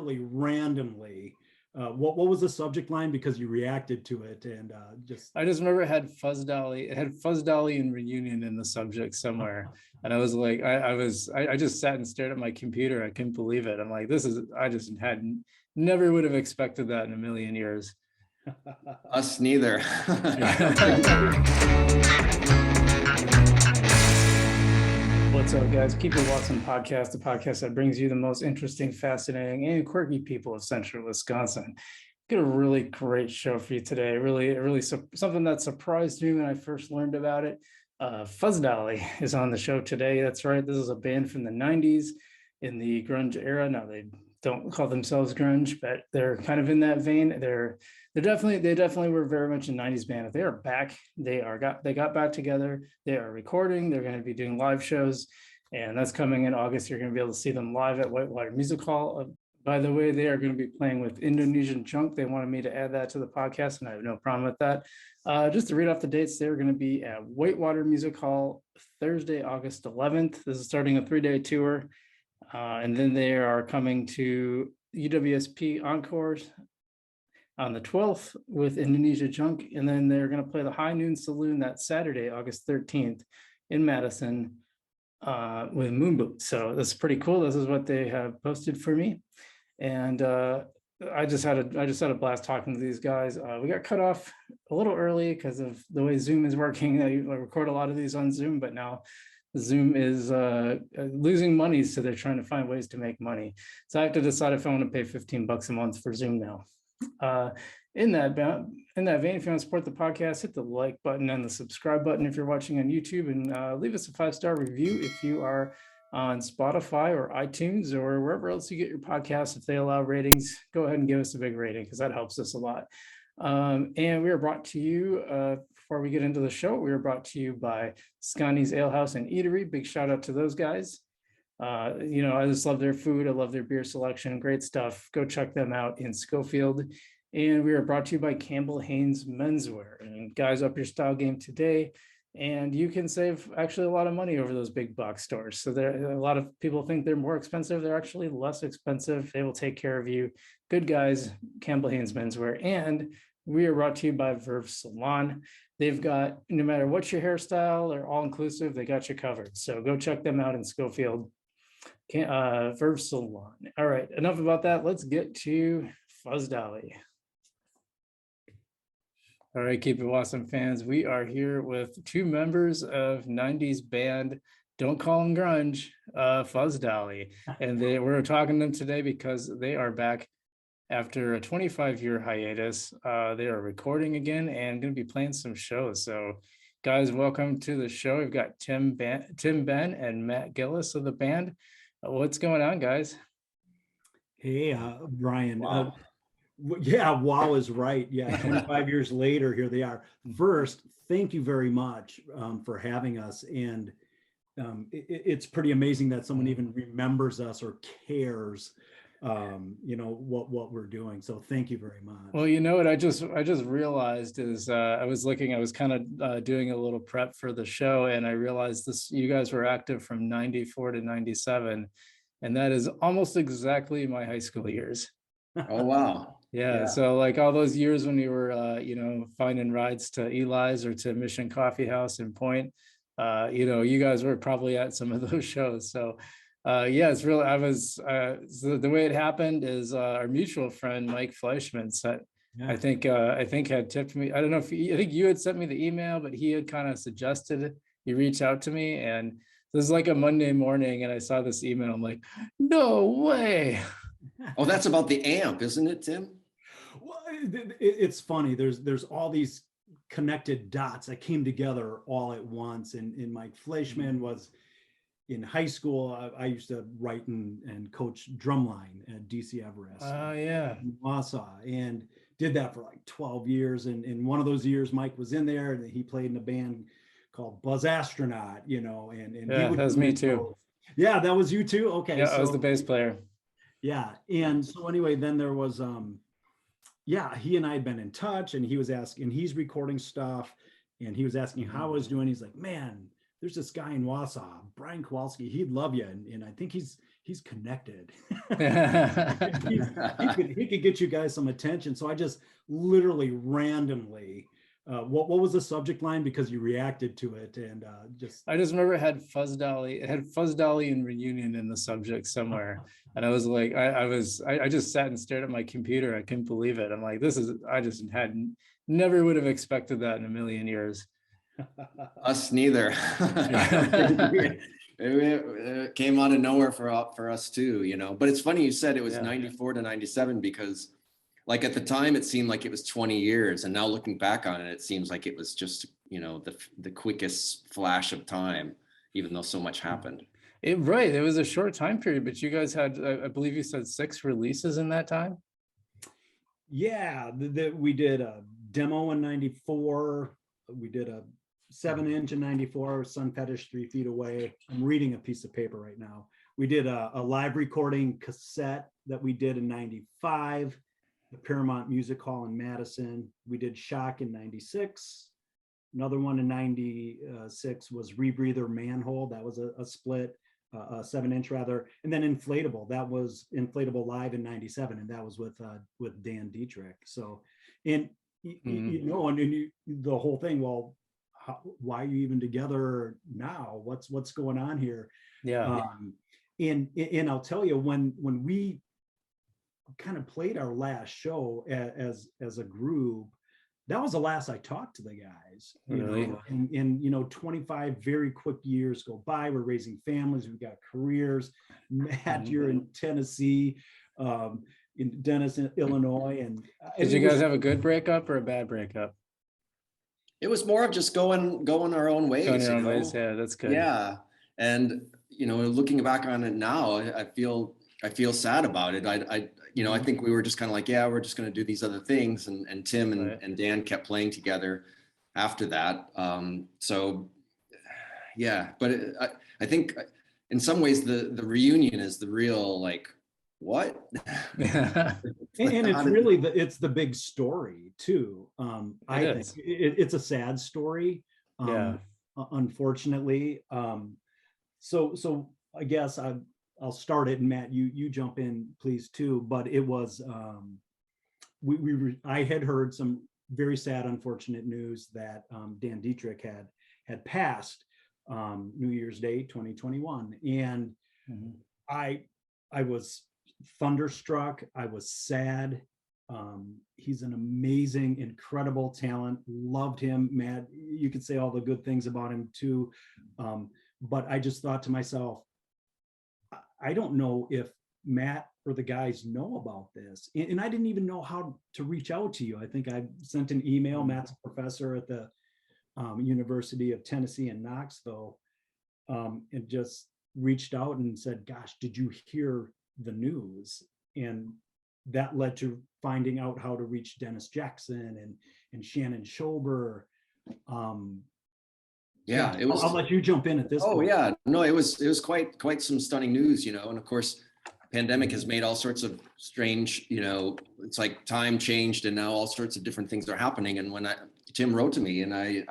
literally randomly. What was the subject line? Because you reacted to it, and I just remember it had Fuzzdolly. It had Fuzzdolly and reunion in the subject somewhere, and I was like, I just sat and stared at my computer. I couldn't believe it. I'm like, I just had never would have expected that in a million years. Us neither. What's up, guys? Keep It Watson podcast, the podcast that brings you the most interesting, fascinating, and quirky people of Central Wisconsin. Got a really great show for you today. Really something that surprised me when I first learned about it. Fuzzdolly is on the show today. That's right. This is a band from the 90s in the grunge era. Now, they don't call themselves grunge, but they're kind of in that vein. They definitely were very much a 90s band. They are back. They got back together. They are recording. They're going to be doing live shows, and that's coming in August. You're going to be able to see them live at Whitewater Music Hall. By the way, they are going to be playing with Indonesian Junk. They wanted me to add that to the podcast, and I have no problem with that. Just to read off the dates, they're going to be at Whitewater Music Hall Thursday, August 11th. This is starting a 3-day tour. And then they are coming to UWSP Encore on the 12th with Indonesian Junk. And then they're going to play the High Noon Saloon that Saturday, August 13th in Madison with Moonboot. So that's pretty cool. This is what they have posted for me. And I just had a blast talking to these guys. We got cut off a little early because of the way Zoom is working. I record a lot of these on Zoom, but now Zoom is losing money, so they're trying to find ways to make money. So I have to decide if I want to pay $15 a month for Zoom now. In that vein, if you want to support the podcast, hit the like button and the subscribe button if you're watching on YouTube, and leave us a 5-star review if you are on Spotify or iTunes or wherever else you get your podcasts. If they allow ratings, go ahead and give us a big rating because that helps us a lot. And we are brought to you, before we get into the show, we are brought to you by Scotty's Ale House and Eatery. Big shout out to those guys. I just love their food. I love their beer selection. Great stuff. Go check them out in Schofield. And we are brought to you by Campbell Haynes Menswear. And guys, up your style game today. And you can save actually a lot of money over those big box stores. So a lot of people think they're more expensive. They're actually less expensive. They will take care of you. Good guys, Campbell Haynes Menswear. And we are brought to you by Verve Salon. They've got, no matter what your hairstyle, they're all inclusive. They got you covered. So go check them out in Schofield. Verve Salon. All right, enough about that. Let's get to Fuzzdolly. All right, Keep It Awesome fans. We are here with two members of 90s band, don't call them grunge, Fuzzdolly. And we're talking to them today because they are back after a 25-year hiatus. They are recording again and going to be playing some shows. So guys, welcome to the show. We've got Tim Ben and Matt Gillis of the band. What's going on, guys? Hey, Brian. Wow. Wow is right. Yeah, 25 years later, here they are. First, thank you very much for having us. And it's pretty amazing that someone even remembers us or cares, what we're doing. So thank you very much. Well, you know what I just realized is I was kind of doing a little prep for the show, and I realized you guys were active from 94 to 97, and that is almost exactly my high school years. Oh, wow. Yeah, so like all those years when you were, finding rides to Eli's or to Mission Coffee House in Point, you guys were probably at some of those shows. So, it's really, so the way it happened is our mutual friend, Mike Fleischman, I think had tipped me. I don't know I think you had sent me the email, but he had kind of suggested you reach out to me. And this is like a Monday morning, and I saw this email. I'm like, no way. Oh, that's about the amp, isn't it, Tim? Well, it's funny. There's all these connected dots that came together all at once. And Mike Fleischman was in high school. I used to write and coach drumline at DC Everest. In Wausau, and did that for like 12 years. And in one of those years, Mike was in there, and he played in a band called Buzz Astronaut. And that was me too. Yeah, that was you too. Okay, yeah, I was the bass player. Yeah, and so anyway, then there was he and I had been in touch, and he was asking, and he's recording stuff, and he was asking how I was doing. He's like, man, there's this guy in Wausau, Brian Kowalski, he'd love you. And I think he's he's connected. Yeah. he could get you guys some attention. So I just literally randomly, what was the subject line, because you reacted to it, and just I just remember it had Fuzzdolly. It had Fuzzdolly and reunion in the subject somewhere, and I was like, I just sat and stared at my computer. I couldn't believe it. I'm like, I just had never would have expected that in a million years. Us neither. It came out of nowhere for us too, you know. But it's funny you said it was 94 to 97, because like at the time it seemed like it was 20 years, and now looking back on it, it seems like it was just, you know, the quickest flash of time, even though so much happened. Right, it was a short time period, but you guys had, I believe you said 6 releases in that time. Yeah, we did a demo in 94. We did a 7-inch in 94, Sun Fetish 3 Feet Away. I'm reading a piece of paper right now. We did a live recording cassette that we did in 95, the Paramount Music Hall in Madison. We did Shock in 96. Another one in 96 was Rebreather Manhole. That was a split, a 7-inch rather. And then Inflatable, that was Inflatable Live in 97. And that was with Dan Dietrich. So, and you know, and the whole thing, well, why are you even together now? What's going on here? Yeah. And I'll tell you, when we kind of played our last show as a group, that was the last I talked to the guys. Really? Know? And you know, 25 very quick years go by. We're raising families. We've got careers. Matt, you're in Tennessee, in Denison, Illinois. And did you guys have a good breakup or a bad breakup? It was more of just going our own ways. Going your own ways. Yeah, that's good. Yeah, and you know, looking back on it now, I feel sad about it. I you know, I think we were just kind of like, yeah, we're just going to do these other things, and Tim and Dan kept playing together after that. So yeah, but I think in some ways the reunion is the real, like, what? And it's really it's the big story too. I think it's a sad story. Unfortunately. So I guess I'll start it, and Matt, you jump in please too. But it was I had heard some very sad, unfortunate news that Dan Dietrich had passed New Year's Day 2021, and I was thunderstruck. I was sad. He's an amazing, incredible talent. Loved him, Matt. You could say all the good things about him too. But I just thought to myself, I don't know if Matt or the guys know about this. And I didn't even know how to reach out to you. I think I sent an email. Matt's a professor at the University of Tennessee in Knoxville, and just reached out and said, gosh, did you hear the news? And that led to finding out how to reach Dennis Jackson and Shannon Schober. Yeah, it was. I'll let you jump in at this point. Yeah, no, it was quite some stunning news, you know. And of course, pandemic has made all sorts of strange, you know, it's like time changed, and now all sorts of different things are happening. And when Tim wrote to me, and I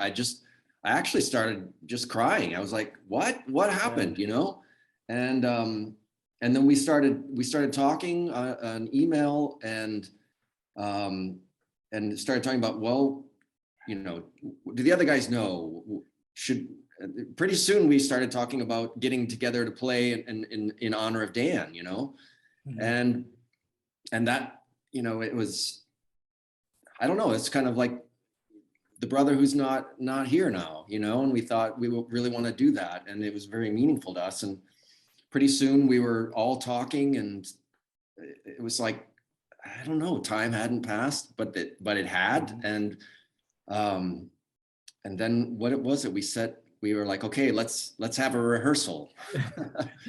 actually started just crying. I was like, what happened, you know? And then we started talking on email, and started talking about, well, you know, do the other guys know? Pretty soon we started talking about getting together to play in honor of Dan, you know, and that, you know, it was, I don't know, it's kind of like the brother who's not here now, you know, and we thought we really want to do that, and it was very meaningful to us. And pretty soon we were all talking, and it was like, I don't know, time hadn't passed, but it had. And then what it was that we were like, okay, let's have a rehearsal.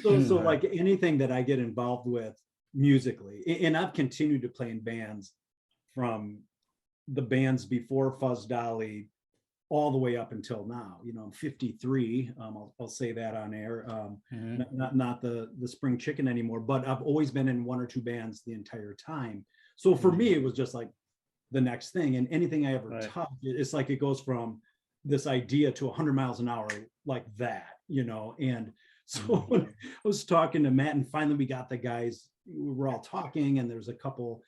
So like anything that I get involved with musically, and I've continued to play in bands from the bands before Fuzzdolly all the way up until now. You know, I'm 53. I'll say that on air. Not the spring chicken anymore, but I've always been in one or two bands the entire time. So for me, it was just like the next thing, and anything I ever touch, it's like it goes from this idea to 100 miles an hour like that, you know. And So when I was talking to Matt, and finally we got the guys, we were all talking, and there's a couple,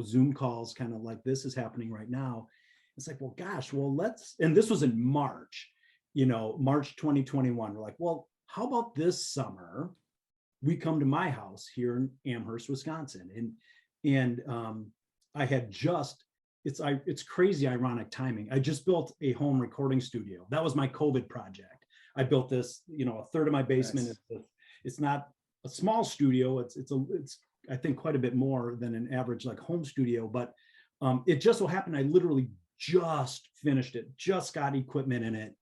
Zoom calls kind of like this is happening right now. It's like, well, gosh, well, and this was in March, March 2021. We're like, well, how about this summer we come to my house here in Amherst, Wisconsin? And I had it's crazy ironic timing. I just built a home recording studio. That was my COVID project. I built this, a third of my basement. Nice. It's not a small studio. It's I think quite a bit more than an average like home studio, but it just so happened I literally just finished it, just got equipment in it,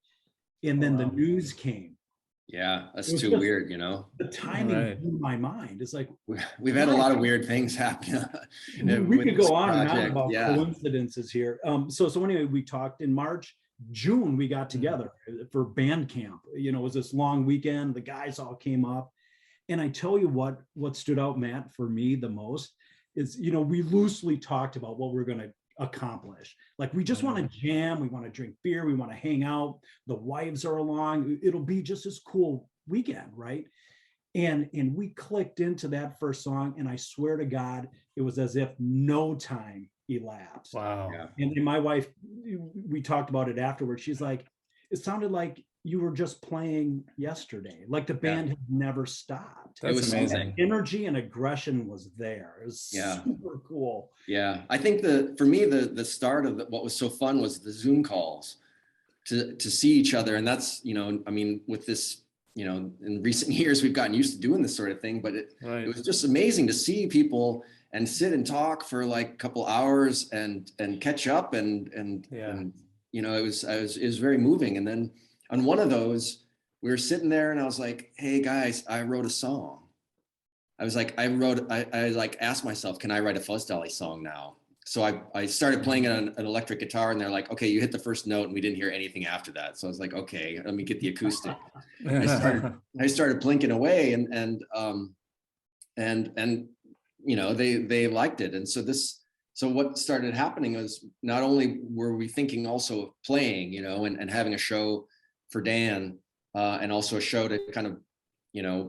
and then the news came. Yeah, that's too weird, The timing blew my mind. It's like we've had a lot of weird things happen. We could go on and on about coincidences here. So anyway, we talked in March. June we got together for band camp. It was this long weekend. The guys all came up, and I tell you what stood out, Matt, for me the most is we loosely talked about what we're going to accomplish. Like, we just want to jam, we want to drink beer, we want to hang out, the wives are along, it'll be just this cool weekend, right? And we clicked into that first song, and I swear to God, it was as if no time elapsed. Wow. And my wife, we talked about it afterwards. She's like, it sounded like you were just playing yesterday, like the band had never stopped. That's amazing. Energy and aggression was there. It was super cool. Yeah, I think for me the start of what was so fun was the Zoom calls to see each other, and that's with this in recent years we've gotten used to doing this sort of thing, but it was just amazing to see people and sit and talk for like a couple hours and catch up and it was very moving. And then on one of those, we were sitting there and I was like, hey guys, I wrote a song. I was like, I asked myself, can I write a Fuzzdolly song now? So I started playing it on an electric guitar, and they're like, okay, you hit the first note, and we didn't hear anything after that. So I was like, okay, let me get the acoustic. I started plinking away, and they liked it. And so what started happening was, not only were we thinking also of playing, and having a show for Dan, and also a show to kind of,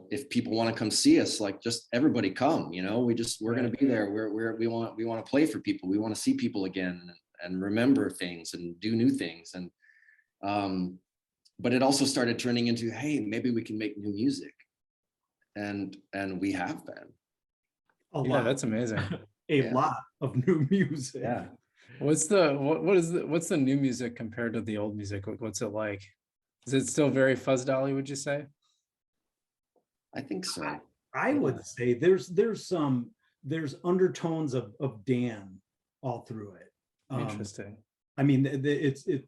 if people want to come see us, like, just everybody come, we're going to be there. We want to play for people. We want to see people again and remember things and do new things. And, but it also started turning into, hey, maybe we can make new music. And we have been. A lot. That's amazing. A lot of new music. Yeah. What's the new music compared to the old music? What's it like? Is it still very Fuzzdolly, would you say? I think so. I would say there's undertones of Dan all through it. Interesting. I mean,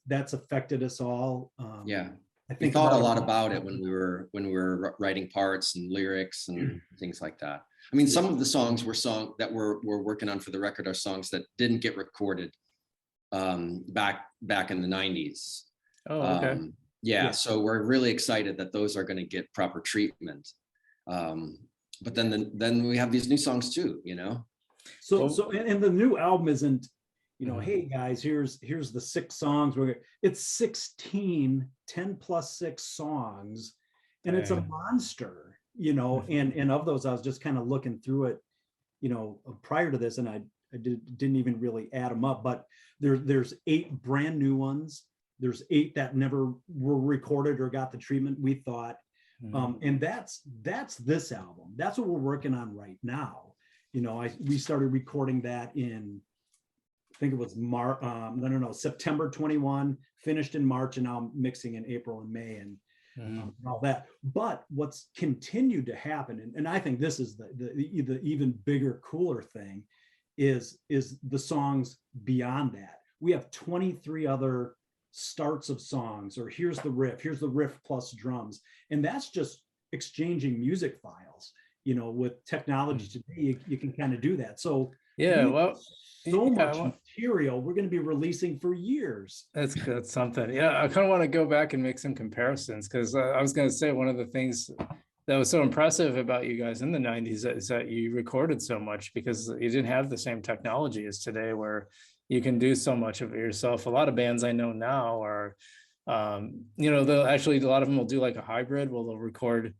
that's affected us all. I think we thought a lot about it when we were writing parts and lyrics and things like that. I mean, some of the songs that we're working on for the record are songs that didn't get recorded back in the 90s. Oh, okay. So we're really excited that those are going to get proper treatment. But then we have these new songs too, So and the new album isn't, hey guys, here's the 6 songs. It's 16, 10 plus 6 songs, and it's a monster, and of those, I was just kind of looking through it, prior to this, and I didn't even really add them up, but there's 8 brand new ones. There's 8 that never were recorded or got the treatment we thought. And that's this album. That's what we're working on right now. We started recording that in, I think it was September 21, finished in March, and now I'm mixing in April and May and all that. But what's continued to happen, and I think this is the even bigger, cooler thing, is the songs beyond that. We have 23 other starts of songs, or here's the riff plus drums, and that's just exchanging music files. With technology today, you can kind of do that. So much material we're going to be releasing for years. That's something. I kind of want to go back and make some comparisons, because I was going to say, one of the things that was so impressive about you guys in the 90s is that you recorded so much, because you didn't have the same technology as today, where you can do so much of it yourself. A lot of bands I know now are, they'll actually, a lot of them will do like a hybrid, where they'll record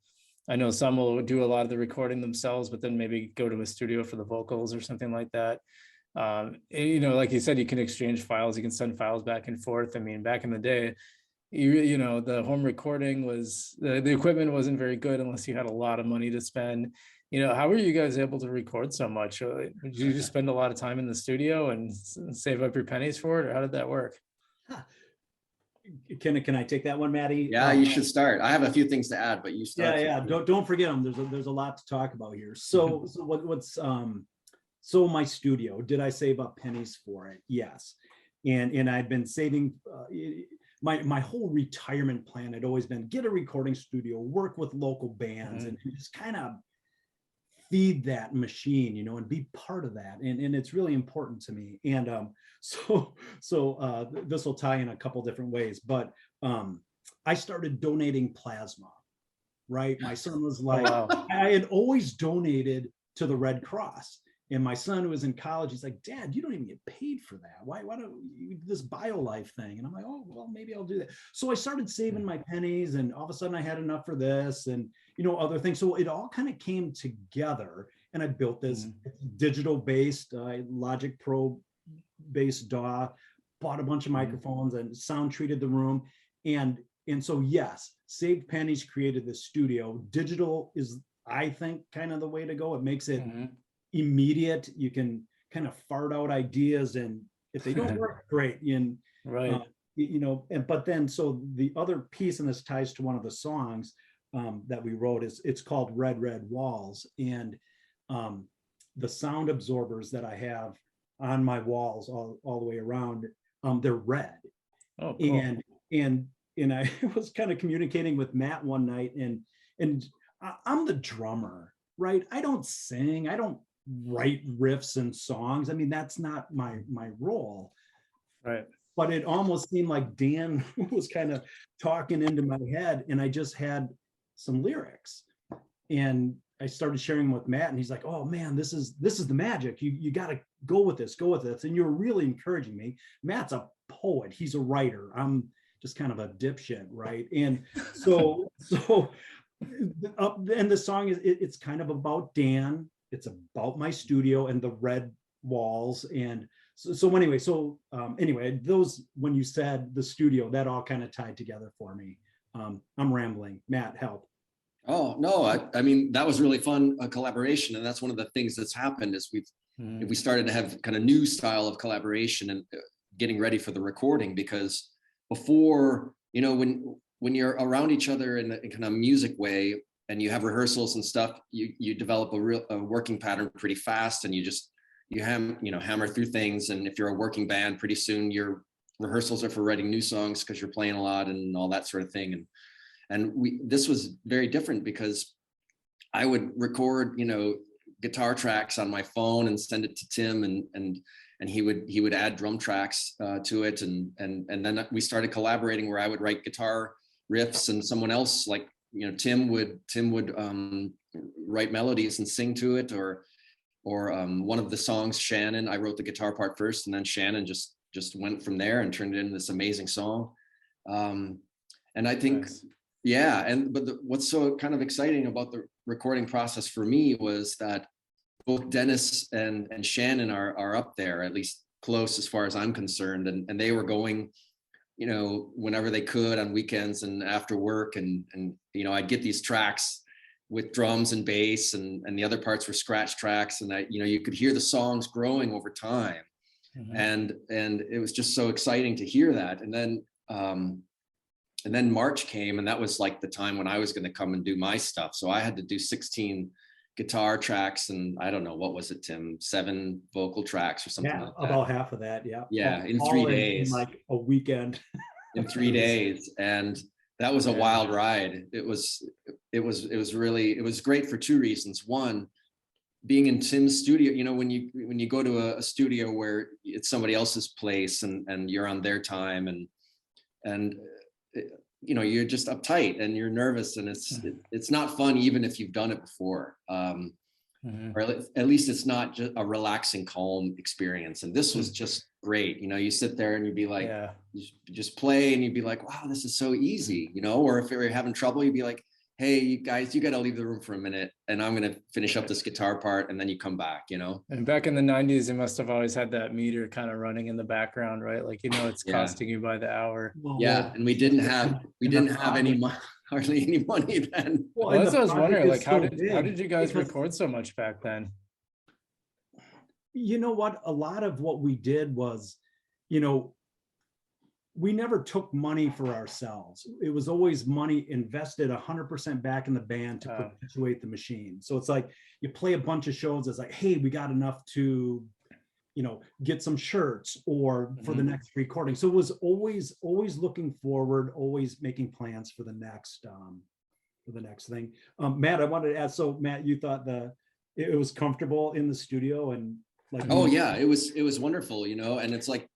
I know some will do a lot of the recording themselves, but then maybe go to a studio for the vocals or something like that. You know, like you said, you can exchange files, you can send files back and forth. I mean, back in the day, you know, the home recording was, the equipment wasn't very good unless you had a lot of money to spend. You know, how were you guys able to record so much? Did you just spend a lot of time in the studio and save up your pennies for it, or how did that work? Huh. Can I take that one, Maddie? Yeah, you should start. I have a few things to add, but you start. Yeah. Don't forget them. There's a lot to talk about here. So so my studio, did I save up pennies for it? Yes. And I've been saving, my whole retirement plan had always been get a recording studio, work with local bands, and just kind of feed that machine, you know, and be part of that. And it's really important to me. And so this will tie in a couple different ways, but I started donating plasma, right? My son was like, I had always donated to the Red Cross. And my son, who was in college, he's like, Dad, you don't even get paid for that. Why don't you this BioLife thing? And I'm like, oh, well, maybe I'll do that. So I started saving my pennies, and all of a sudden I had enough for this and, you know, other things. So it all kind of came together, and I built this digital based Logic Pro based DAW, bought a bunch of microphones and sound treated the room. And so, yes, saved pennies, created this studio. Digital is, I think, kind of the way to go. It makes it immediate. You can kind of fart out ideas, and if they don't work, great. And Right. you know, but then, so the other piece, and this ties to one of the songs that we wrote, is it's called Red Red Walls. And the sound absorbers that I have on my walls all the way around, they're red. Oh, cool. And I was kind of communicating with Matt one night, and I'm the drummer, right? I don't sing, I don't write riffs and songs. I mean, that's not my role. Right. But it almost seemed like Dan was kind of talking into my head, and I just had some lyrics. And I started sharing them with Matt, and he's like, oh man, this is the magic. You got to go with this. And you were really encouraging me. Matt's a poet, he's a writer. I'm just kind of a dipshit, right? And so and the song is, it's kind of about Dan. It's about my studio and the red walls. And so anyway, those, when you said the studio, that all kind of tied together for me. I'm rambling. Matt, help. Oh, no, I mean, that was really fun collaboration. And that's one of the things that's happened is we started to have kind of new style of collaboration and getting ready for the recording, because before, you know, when you're around each other in a kind of music way and you have rehearsals and stuff, you develop a working pattern pretty fast, and you hammer through things. And if you're a working band, pretty soon your rehearsals are for writing new songs because you're playing a lot and all that sort of thing. And this was very different, because I would record, you know, guitar tracks on my phone and send it to Tim, and he would add drum tracks to it, and then we started collaborating, where I would write guitar riffs, and someone else, like, you know, Tim would write melodies and sing to it, or one of the songs, Shannon, I wrote the guitar part first, and then Shannon just went from there and turned it into this amazing song. And I think, nice. Yeah, but what's so kind of exciting about the recording process for me was that both Dennis and Shannon are up there, at least close as far as I'm concerned, and they were going, you know, whenever they could on weekends and after work, and you know, I'd get these tracks with drums and bass, and the other parts were scratch tracks, and you know, you could hear the songs growing over time. And it was just so exciting to hear that. And then March came, and that was like the time when I was going to come and do my stuff. So I had to do 16 guitar tracks, and I don't know, what was it, Tim? 7 vocal tracks or something like that. About half of that, yeah. Yeah, in 3 days. In like a weekend. In 3 days. And that was a wild ride. It was great for 2 reasons. One, being in Tim's studio, you know, when you go to a studio where it's somebody else's place, and you're on their time, and you know, you're just uptight and you're nervous, and it's not fun, even if you've done it before, or at least it's not just a relaxing, calm experience. And this was just great. You know, you sit there and you'd be like, you just play, and you'd be like, wow, this is so easy, you know. Or if you're having trouble, you'd be like, hey, you guys, you got to leave the room for a minute, and I'm going to finish up this guitar part, and then you come back, you know? And back in the 90s, they must have always had that meter kind of running in the background, right? Like, you know, it's Yeah. costing you by the hour. Yeah, and we didn't have any hardly any money then. Well, and that's the what I was project wondering, is like, how so did big you guys because- record so much back then? You know what? A lot of what we did was, you know, we never took money for ourselves. It was always money invested 100% back in the band to perpetuate the machine. So it's like you play a bunch of shows. It's like, hey, we got enough to, you know, get some shirts or for the next recording. So it was always looking forward, always making plans for the next thing. Matt, I wanted to ask. So Matt, you thought it was comfortable in the studio and like? Oh yeah, it was wonderful, you know, and it's like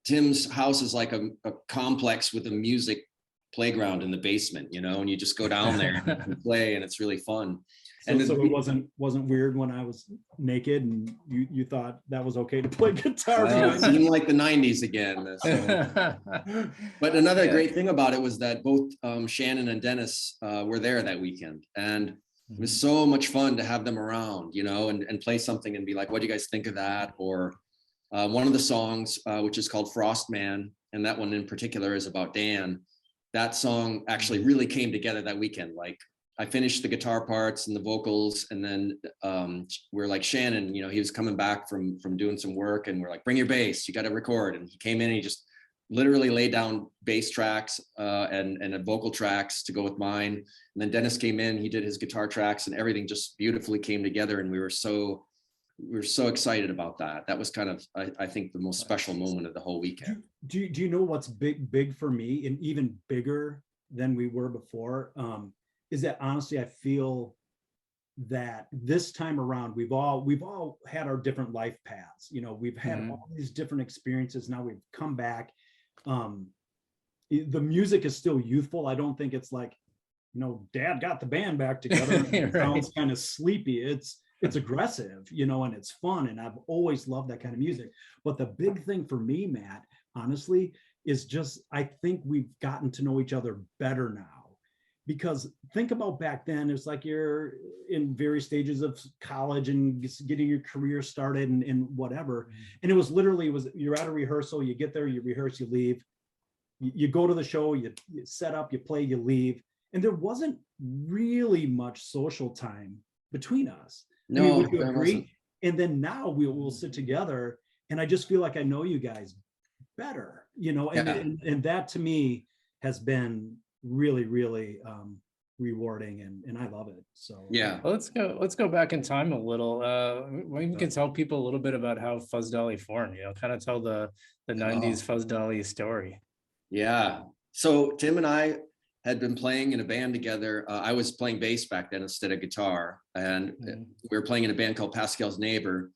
Tim's house is like a complex with a music playground in the basement, you know, and you just go down there and play, and it's really fun. And so it wasn't weird when I was naked and you thought that was okay to play guitar. It seemed like the 90s again. So. But another great thing about it was that both Shannon and Dennis were there that weekend, and it was so much fun to have them around, you know, and play something and be like, what do you guys think of that? Or one of the songs, which is called Frost Man, and that one in particular is about Dan. That song actually really came together that weekend. Like I finished the guitar parts and the vocals, and then we're like, Shannon, you know, he was coming back from doing some work, and we're like, bring your bass, you got to record. And he came in and he just literally laid down bass tracks and vocal tracks to go with mine. And then Dennis came in, he did his guitar tracks, and everything just beautifully came together. And we were so excited about that. That was kind of, I think, the most special moment of the whole weekend. Do you know what's big for me, and even bigger than we were before, is that honestly, I feel that this time around, we've all had our different life paths. You know, we've had all these different experiences. Now we've come back. The music is still youthful. I don't think it's like, you know, Dad got the band back together. And it sounds kind of sleepy. It's aggressive, you know, and it's fun. And I've always loved that kind of music. But the big thing for me, Matt, honestly, is just, I think we've gotten to know each other better now. Because think about back then, it's like you're in various stages of college and getting your career started and whatever. And it was you're at a rehearsal, you get there, you rehearse, you leave. You go to the show, you set up, you play, you leave. And there wasn't really much social time between us. No, I mean, would you there agree? wasn't. And then now we'll sit together, and I just feel like I know you guys better, you know, and that to me has been really rewarding, and I love it. So yeah. Well, let's go back in time a little. Maybe you can tell people a little bit about how Fuzzdolly formed, you know, kind of tell the 90s Fuzzdolly story. Yeah. So Tim and I had been playing in a band together. I was playing bass back then instead of guitar, and we were playing in a band called Pascal's Neighbor,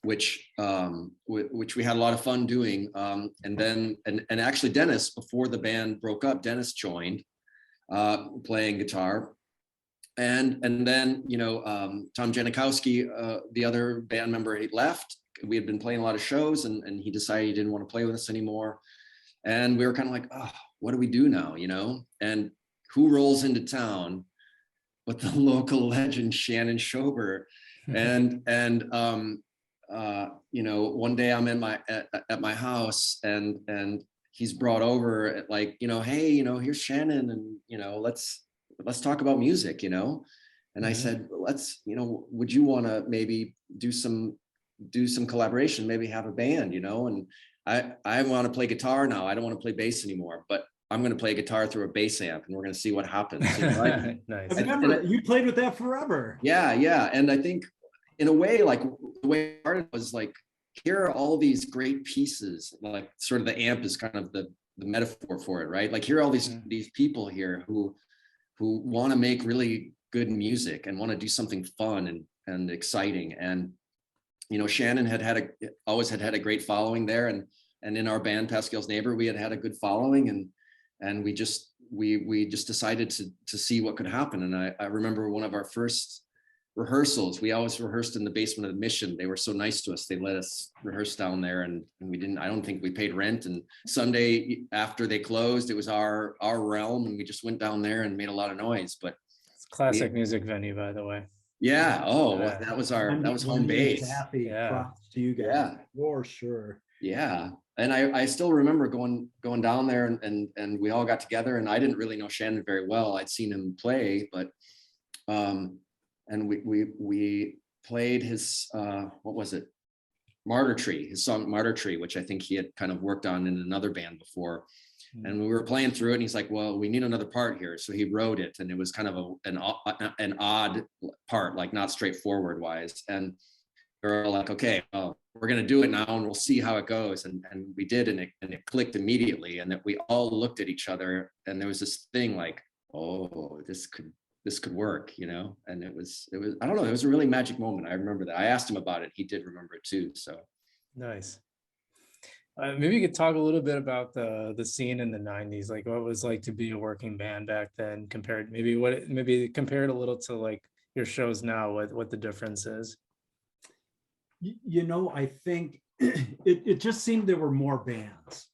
which we had a lot of fun doing. And then actually Dennis, before the band broke up, Dennis joined playing guitar. And then, you know, Tom Janikowski, the other band member, he left. We had been playing a lot of shows, and he decided he didn't want to play with us anymore. And we were kind of like, oh, what do we do now, you know? And who rolls into town but the local legend, Shannon Schober. And you know, one day I'm at my house, and he's brought over at like, you know, hey, you know, here's Shannon, and you know, let's talk about music, you know. And I said, let's, you know, would you want to maybe do some collaboration, maybe have a band, you know? And I want to play guitar now. I don't want to play bass anymore, but I'm going to play guitar through a bass amp, and we're going to see what happens. You know? Nice. I remember you played with that forever. Yeah. And I think in a way, like the way it started was like, here are all these great pieces, like sort of the amp is kind of the metaphor for it, right? Like here are all these people here who want to make really good music and want to do something fun and exciting. And, you know, Shannon always had a great following there. And in our band, Pascal's Neighbor, we had a good following, and we just decided to see what could happen. And I remember one of our first rehearsals. We always rehearsed in the basement of the Mission. They were so nice to us. They let us rehearse down there, and I don't think we paid rent. And Sunday after they closed, it was our realm, and we just went down there and made a lot of noise. But It's a classic music venue, by the way. yeah, oh, Yeah. that was home Wendy and base. Kathy, Yeah. props to you guys. Yeah. For sure. Yeah. And I still remember going down there, and we all got together, and I didn't really know Shannon very well. I'd seen him play, but and we played his what was it? Martyr Tree, his song Martyr Tree, which I think he had kind of worked on in another band before. And we were playing through it, and he's like, well, we need another part here. So he wrote it, and it was kind of an odd part, like not straightforward wise. And we were like, okay, well, we're going to do it now, and we'll see how it goes. And we did, and it clicked immediately. And that we all looked at each other, and there was this thing like, oh, this could work, you know? And it was, I don't know, it was a really magic moment. I remember that. I asked him about it. He did remember it too. So nice. Maybe you could talk a little bit about the scene in the 90s, like what it was like to be a working band back then compared, maybe compare it a little to like your shows now, what the difference is. You know, I think it just seemed there were more bands,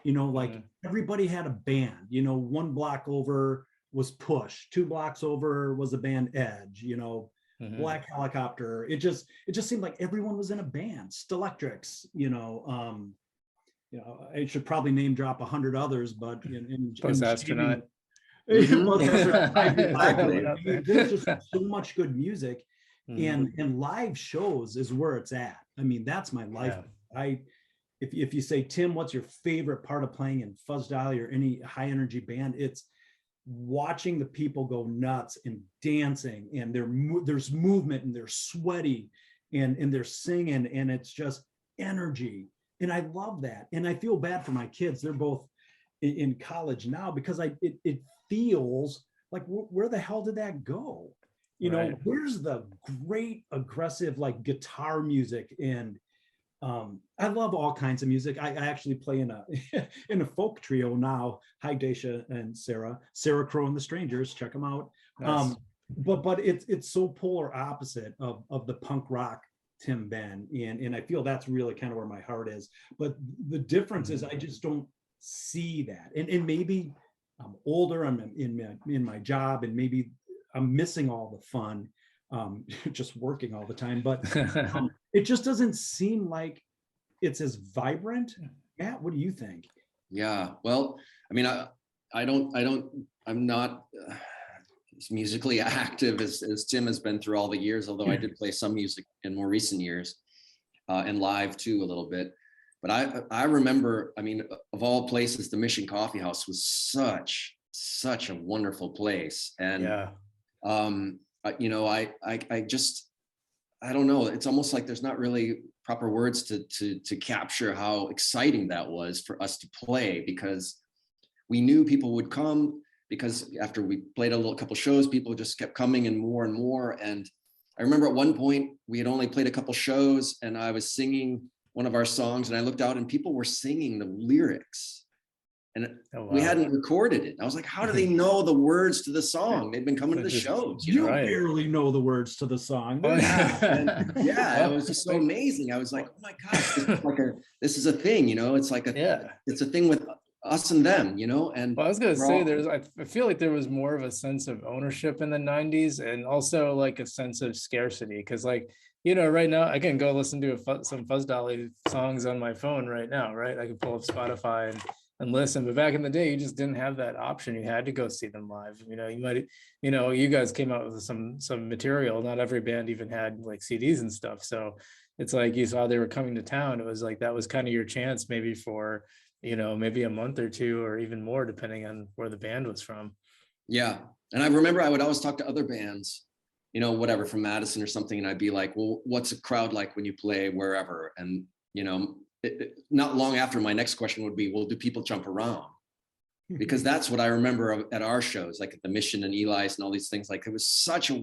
you know, like everybody had a band, you know, one block over was Push, 2 blocks over was a band Edge, you know, Black Helicopter. It just seemed like everyone was in a band. Stelectrics, you know, I should probably name drop 100 others, but Post Astronaut. There's just so much good music, and live shows is where it's at. I mean, that's my life. Yeah. If you say, Tim, what's your favorite part of playing in Fuzzdolly or any high energy band, it's watching the people go nuts and dancing, and there's movement, and they're sweaty, and they're singing, and it's just energy. And I love that. And I feel bad for my kids. They're both in college now, because it feels like, where the hell did that go? You know, where's the great aggressive like guitar music? And I love all kinds of music. I actually play in a folk trio now. Hi, Daisha and Sarah Crow and the Strangers. Check them out. Nice. But it's so polar opposite of the punk rock Tim Ben, and I feel that's really kind of where my heart is. But the difference is I just don't see that, and maybe I'm older, I'm in my job, and maybe I'm missing all the fun, just working all the time. But it just doesn't seem like it's as vibrant. Matt, what do you think? Yeah, well, I mean, I'm not as musically active as Tim has been through all the years, although I did play some music in more recent years, and live too a little bit. But I remember, I mean, of all places, the Mission Coffee House was such a wonderful place. And you know, I don't know, it's almost like there's not really proper words to capture how exciting that was for us to play, because we knew people would come, because after we played a couple shows, people just kept coming and more. And I remember at one point we had only played a couple shows, and I was singing one of our songs, and I looked out and people were singing the lyrics, and we hadn't recorded it. I was like, how do they know the words to the song? They've been coming to the shows. You barely know the words to the song. Yeah, it was just so amazing. I was like, oh my gosh, this is a thing, you know, it's like it's a thing with us and them, you know. And well, I was gonna say, I feel like there was more of a sense of ownership in the 90s, and also like a sense of scarcity, because like, you know, right now I can go listen to some Fuzzdolly songs on my phone right now, right? I can pull up Spotify and listen. But back in the day, you just didn't have that option. You had to go see them live. You know, you guys came out with some material. Not every band even had like CDs and stuff. So it's like you saw they were coming to town. It was like that was kind of your chance, maybe for, you know, maybe a month or two or even more, depending on where the band was from. Yeah. And I remember I would always talk to other bands, you know, whatever, from Madison or something. And I'd be like, well, what's a crowd like when you play wherever? And, you know, not long after, my next question would be, well, do people jump around? Because that's what I remember at our shows, like at the Mission and Eli's and all these things. Like it was such a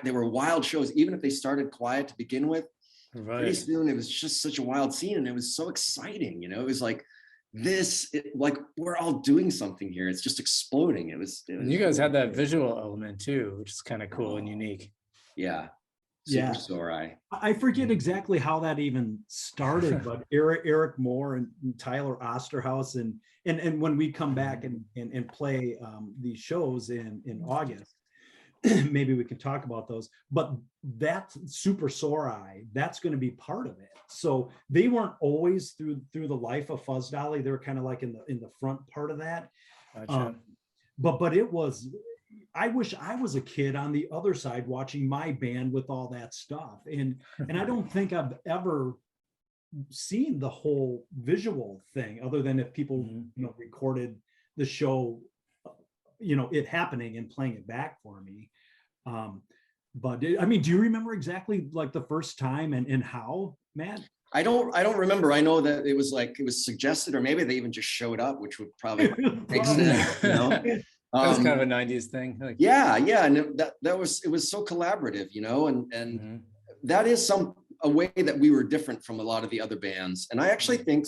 they were wild shows, even if they started quiet to begin with. Pretty soon it was just such a wild scene, and it was so exciting, you know. It was like like we're all doing something here. It's just exploding. It was and you guys had that visual element too, which is kind of cool and unique. Yeah. Yeah. Super sore eye. I forget exactly how that even started, but Eric Moore and Tyler Osterhaus and when we come back and play these shows in August, maybe we can talk about those. But that super sore eye, that's going to be part of it. So they weren't always through the life of Fuzzdolly. They were kind of like in the front part of that. Gotcha. But it was. I wish I was a kid on the other side watching my band with all that stuff. And I don't think I've ever seen the whole visual thing other than if people, recorded the show, it happening and playing it back for me. But I mean, do you remember exactly like the first time and how, Matt? I don't remember. I know that it was suggested, or maybe they even just showed up, which would probably make sense, That was kind of a 90s thing. Like, yeah, and it was so collaborative, and that is a way that we were different from a lot of the other bands. And I actually think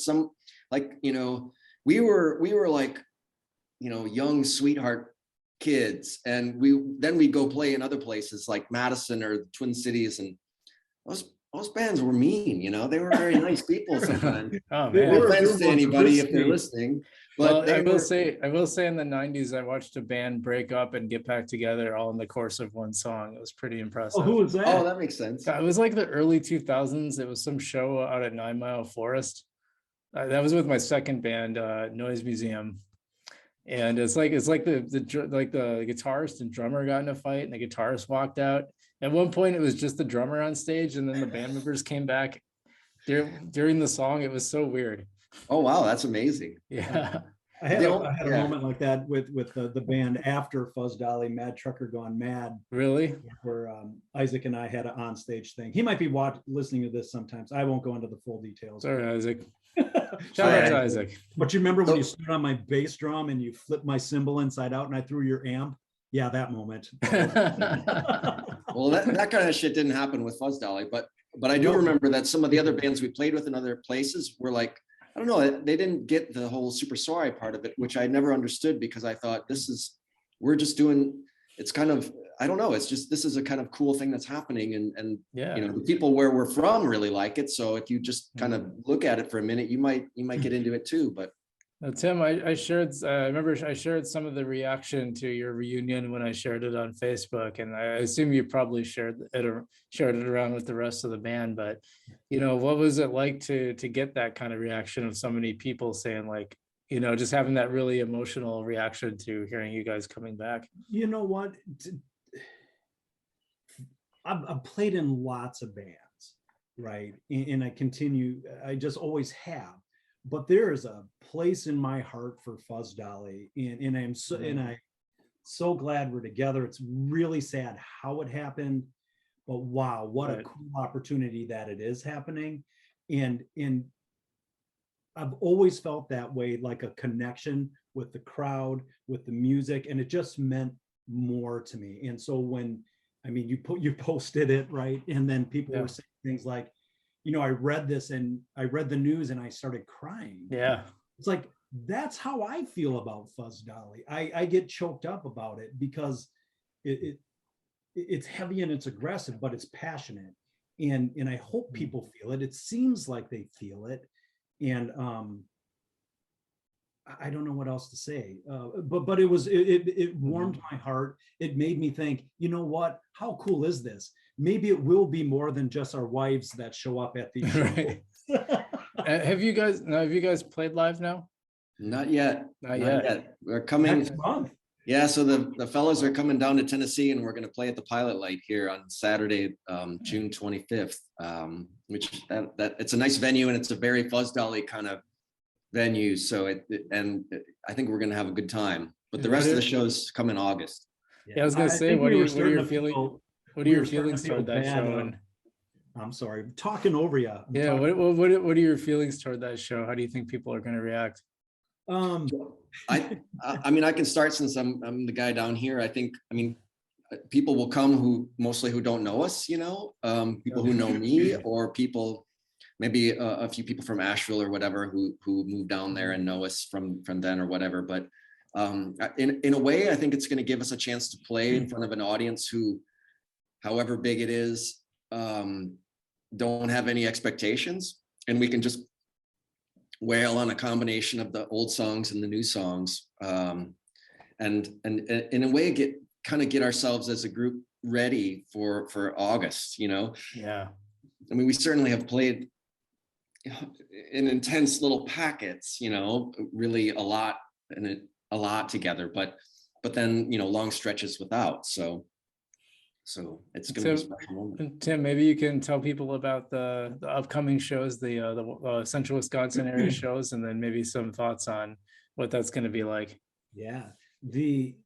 we were like, young sweetheart kids, and we go play in other places like Madison or the Twin Cities, and those bands were mean, they were very nice people sometimes. Oh man, no offense to anybody if they're listening. But well, I will say in the 90s, I watched a band break up and get back together all in the course of one song. It was pretty impressive. Oh, who was that? Oh, that makes sense. It was like the early 2000s. It was some show out at 9 Mile Forest. That was with my second band, Noise Museum. And it's like the guitarist and drummer got in a fight, and the guitarist walked out. At one point, it was just the drummer on stage, and then the band members came back during the song. It was so weird. Oh wow, that's amazing. Yeah. I had a moment like that with the band after Fuzzdolly, Mad Trucker Gone Mad. Really? Where Isaac and I had an onstage thing. He might be listening to this sometimes. I won't go into the full details. Sorry, Isaac. Shout out to Isaac. But you remember when you stood on my bass drum and you flipped my cymbal inside out and I threw your amp? Yeah, that moment. Well, that kind of shit didn't happen with Fuzzdolly, but I do remember that some of the other bands we played with in other places were like, I don't know, they didn't get the whole super sorry part of it, which I never understood, because I thought we're just doing, it's kind of, I don't know, it's just, this is a kind of cool thing that's happening, and the people where we're from really like it. So if you just kind of look at it for a minute, you might get into it too. But Tim, I remember I shared some of the reaction to your reunion when I shared it on Facebook, and I assume you probably shared it around with the rest of the band. But what was it like to get that kind of reaction of so many people saying, like, just having that really emotional reaction to hearing you guys coming back? You know what? I've played in lots of bands, right? And I just always have. But there is a place in my heart for Fuzzdolly, and I'm so glad we're together. It's really sad how it happened, but wow, what a cool opportunity that it is happening. And I've always felt that way, like a connection with the crowd, with the music, and it just meant more to me. And so when, you posted it, right? And then people were saying things like, I read this and I read the news and I started crying. Yeah. It's like, that's how I feel about Fuzzdolly. I get choked up about it because it's heavy and it's aggressive, but it's passionate. And I hope people feel it. It seems like they feel it. And I don't know what else to say, but it warmed my heart. It made me think, you know what, how cool is this? Maybe it will be more than just our wives that show up at these shows. Right. Have you guys played live now? Not yet. Not yet. We're coming Next month. Yeah, so the fellows are coming down to Tennessee, and we're going to play at the Pilot Light here on Saturday, June 25th, which that it's a nice venue, and it's a very Fuzzdolly kind of venue. So I think we're going to have a good time. But the rest of the shows come in August. Yeah, I was going to say, what are your feelings toward that show? And I'm sorry, I'm talking over you. Yeah, what are your feelings toward that show? How do you think people are going to react? I mean, I can start since I'm the guy down here. People will come who don't know us, people who know me, or people, maybe a few people from Asheville or whatever who moved down there and know us from then or whatever. But in a way, I think it's going to give us a chance to play in front of an audience who however big it is, don't have any expectations, and we can just wail on a combination of the old songs and the new songs, and in a way get ourselves as a group ready for August, you know. Yeah. I mean, we certainly have played in intense little packets, you know, really a lot together, but then, you know, long stretches without. So it's going to be a special moment. Tim, maybe you can tell people about the upcoming shows, the Central Wisconsin area shows, and then maybe some thoughts on what that's going to be like. Yeah, the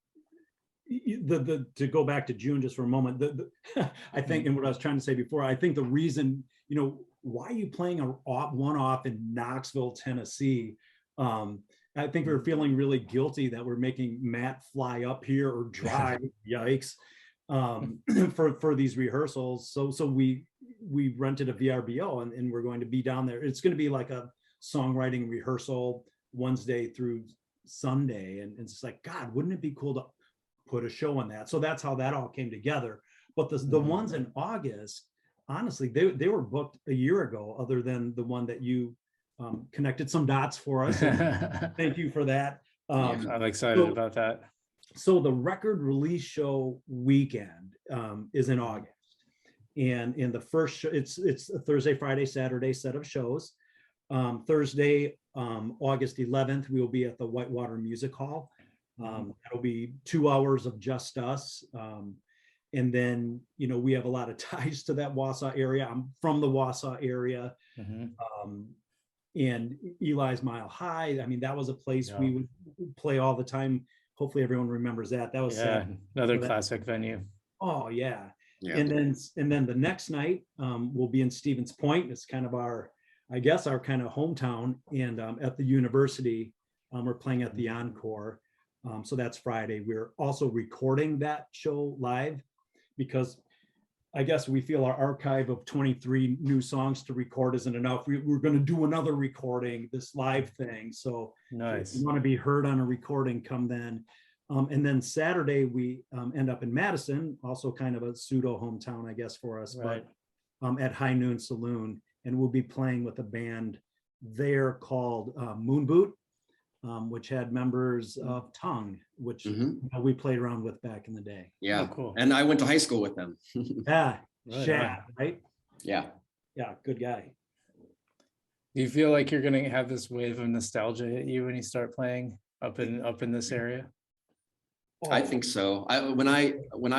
to go back to June just for a moment, I think, and what I was trying to say before, I think the reason, you know, why are you playing a one-off in Knoxville, Tennessee? I think we were feeling really guilty that we're making Matt fly up here or drive, yikes, for these rehearsals. So we rented a VRBO and we're going to be down there. It's going to be like a songwriting rehearsal Wednesday through Sunday. And it's like, God, wouldn't it be cool to put a show on that? So that's how that all came together. But the ones in August, honestly, they were booked a year ago, other than the one that you connected some dots for us. Thank you for that. I'm excited about that. So the record release show weekend is in August. And in the first show, it's a Thursday, Friday, Saturday set of shows. Thursday, August 11th, we will be at the Whitewater Music Hall. That'll be 2 hours of just us. And then, you know, we have a lot of ties to that Wausau area. I'm from the Wausau area. And Eli's Mile High. I mean, that was a place we would play all the time. Hopefully everyone remembers that. That was another classic venue. Oh yeah. And then the next night we'll be in Stevens Point. It's kind of our kind of hometown. And at the university, we're playing at the Encore. So that's Friday. We're also recording that show live because I guess we feel our archive of 23 new songs to record isn't enough. We're going to do another recording, this live thing. So nice. If you want to be heard on a recording, come then. And then Saturday, we end up in Madison, also kind of a pseudo hometown, I guess, for us, right. But at High Noon Saloon. And we'll be playing with a band there called Moonboot, which had members of Tongue, which we played around with back in the day. Yeah, oh, cool. And I went to high school with them. Yeah, Shad, right? Yeah. Yeah, good guy. Do you feel like you're going to have this wave of nostalgia hit you when you start playing up in this area? I think so. When I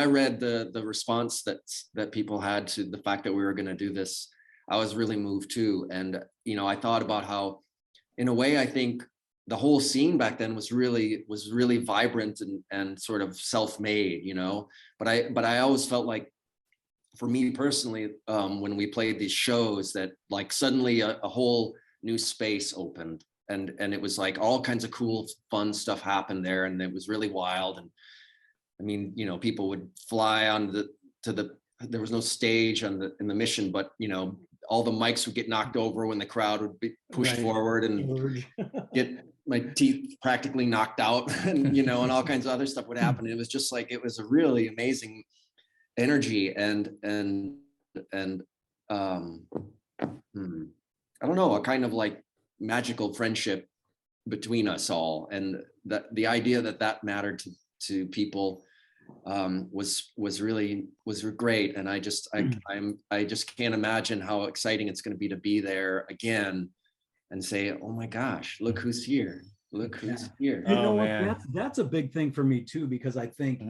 read the response that people had to the fact that we were going to do this, I was really moved too. And you know, I thought about how, in a way, I think the whole scene back then was really vibrant and sort of self-made, you know. But I always felt like, for me personally, when we played these shows, that like suddenly a whole new space opened, and it was like all kinds of cool, fun stuff happened there, and it was really wild. And I mean, you know, people would fly on there was no stage in the Mission, but you know, all the mics would get knocked over when the crowd would be pushed forward, and get my teeth practically knocked out, and you know, and all kinds of other stuff would happen. It was just like, it was a really amazing energy, and I don't know, a kind of like magical friendship between us all, and that the idea that mattered to people was great. And I just can't imagine how exciting it's going to be there again and say, oh my gosh, look who's here, here. You know what, that's a big thing for me too, because I think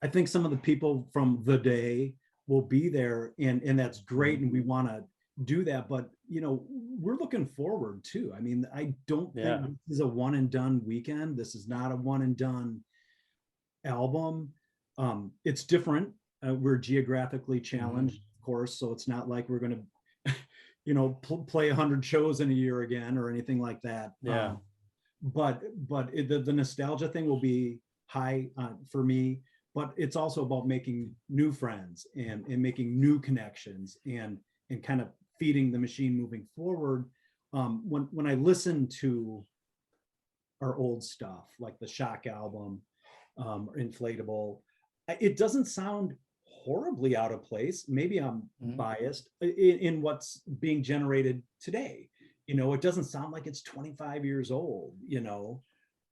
I think some of the people from the day will be there, and that's great, and we want to do that. But you know, we're looking forward too. I mean, I don't think this is a one and done weekend. This is not a one and done album. It's different. We're geographically challenged, of course, so it's not like we're going to, you know, play 100 shows in a year again or anything like that. But the nostalgia thing will be high for me. But it's also about making new friends and making new connections and kind of feeding the machine moving forward. When I listen to our old stuff, like the Shock album, or Inflatable, it doesn't sound horribly out of place. Maybe I'm Mhm. biased in what's being generated today. It doesn't sound like it's 25 years old,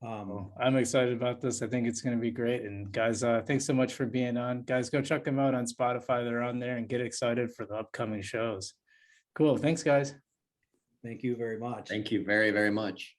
Well, I'm excited about this. I think it's going to be great. And guys, thanks so much for being on. Guys, go check them out on Spotify. They're on there, and get excited for the upcoming shows. Cool. Thanks, guys. Thank you very much. Thank you very, very much.